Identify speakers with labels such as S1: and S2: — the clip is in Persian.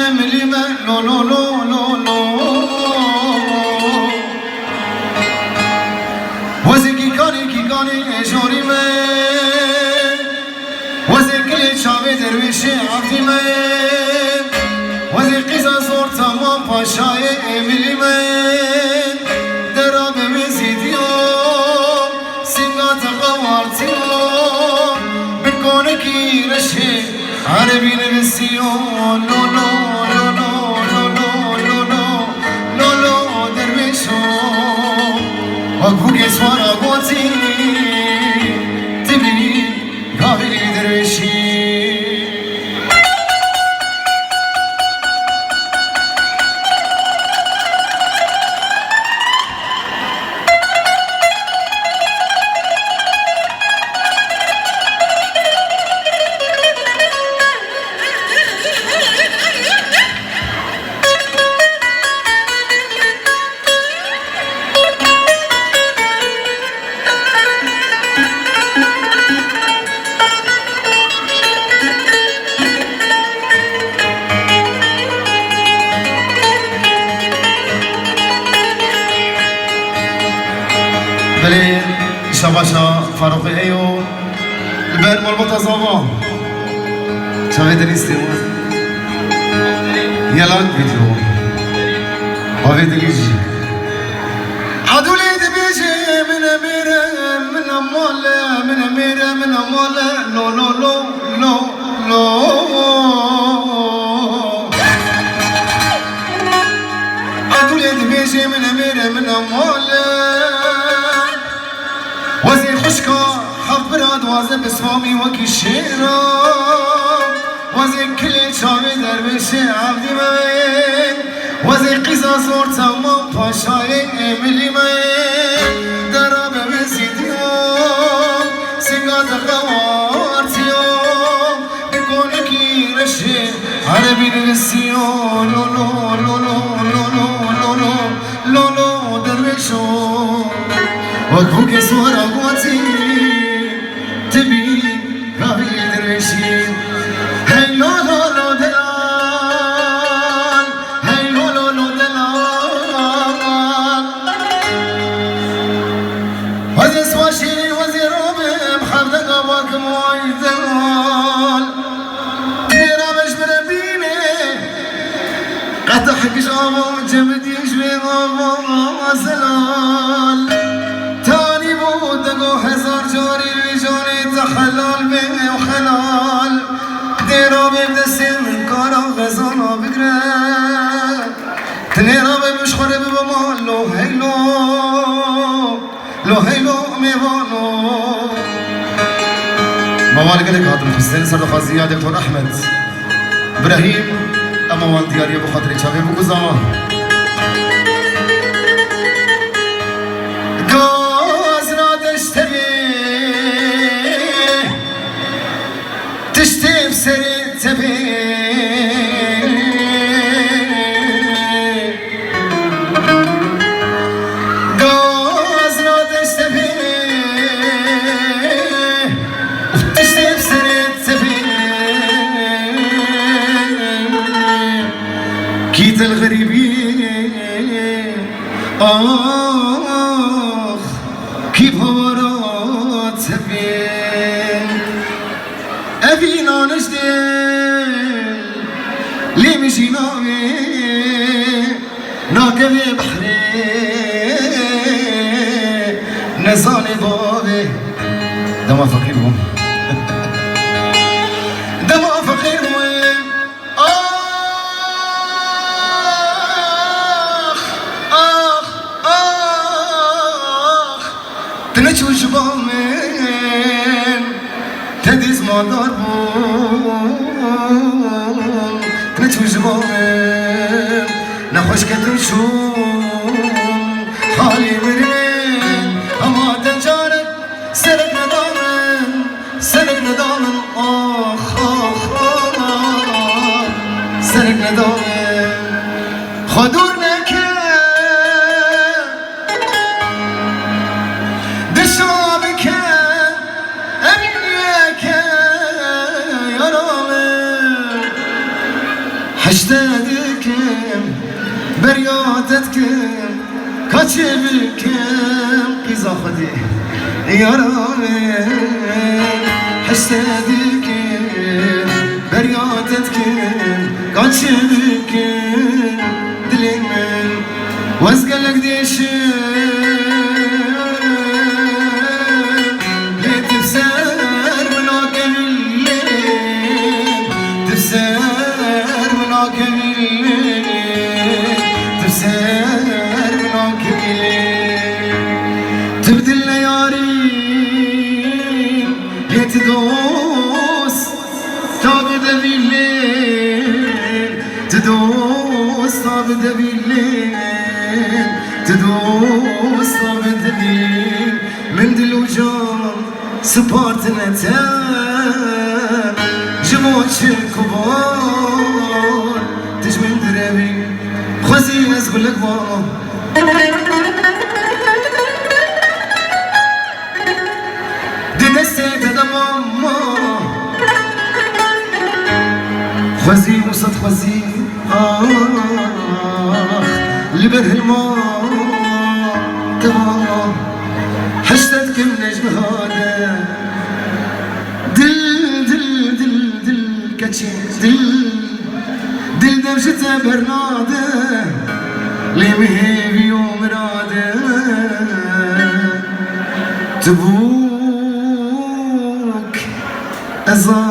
S1: املی من لو لو لو لو لو وزی کی کانی جوری من وزی کلی چاوی درویش عبدی من وزی قیزا زور تمام پاشای املی من دراب مزیدیوم سنگات قوارتیوم بکنه کی رشه عربی نبسیون لو لو لو لو لو لو لو لو لو درویشم وقو گسوارا گوتی تبینی کابلی درویشی بله شباشا فاروقی ایو البر مربوطة زاوا شاوی دریستی یلان ویدیو هاوی دلیجی عدولی دبیجی من امیره من اماله من امیره من اماله لو لو لو لو لو عدولی دبیجی من امیره من اماله وزي خشكا حبراد وازي بسوامي وكي شيرا وزي كل شامي درويشي عبدي مين وزي قيزا زور تمام باشاي املي مين دراب بزيديوم سنگات قوارتيوم بكون كي رشي عربي نسيون لو لو لو لو لو لو لو لو درويشو وقو كسورا قوتي تبي غابي درويشي هاي لو لو لو دلال هاي لو لو لو دلال وزي سواشي وزي روبي بحفظك أباك موي دلال تيرا مش بربيني قد حق شعبه جمدي شوي غابا سلال هزار جاری جاری تحلال به وخلال دیرا بدستی من کارا غزانا بگره تنیرا بمشخوره ببمان لو هیلو لو هیلو میوانو موالك لك هاتم حسين صدقة زياد دكتور أحمد إبراهيم أموال دياري أبو خاطري شافي أبو زمان تشتي بسري تبي غاز لا تشتبي تشتي بسري تبي كيت الغريبين آخ كيف هورات تبي أبينا نجدل لي مشي ناوي ناكبي بحري نزاني بابي دما فقيرهم دما فقيرهم آخ آخ آخ تنشو جبامين تديز مادار بون تنشو جبامين نخوش كتنشون حالي مرمين أما تنجارك سرك ندامن آخ آخ آخ سرك ندامن خدور نكه دشابك أبيك يا رامي حشتادكم برياتتكم كاتشبكم قيزا خدي يا رامي حشتادكم برياتتكم كاتشبكم دليمن وازقلك ديشن لتفسر مناك الليل تفسر مناك الليل تفسر مناك الليل تبدل ليالين يتدوس تابد بالليل تدوس تابد بالليل تدوس تابد بالليل من دلوجان سبارتنا تام جموش الكبار تجمل درابي خوزي نزبل الكبار دي دستيت هذا ماما خوزي وسط خوزي لبره الماء تمام حشتك النجم هذا دل كاتشي دل درجة برنادة لي مهيبي يوم رادة تبوك أزار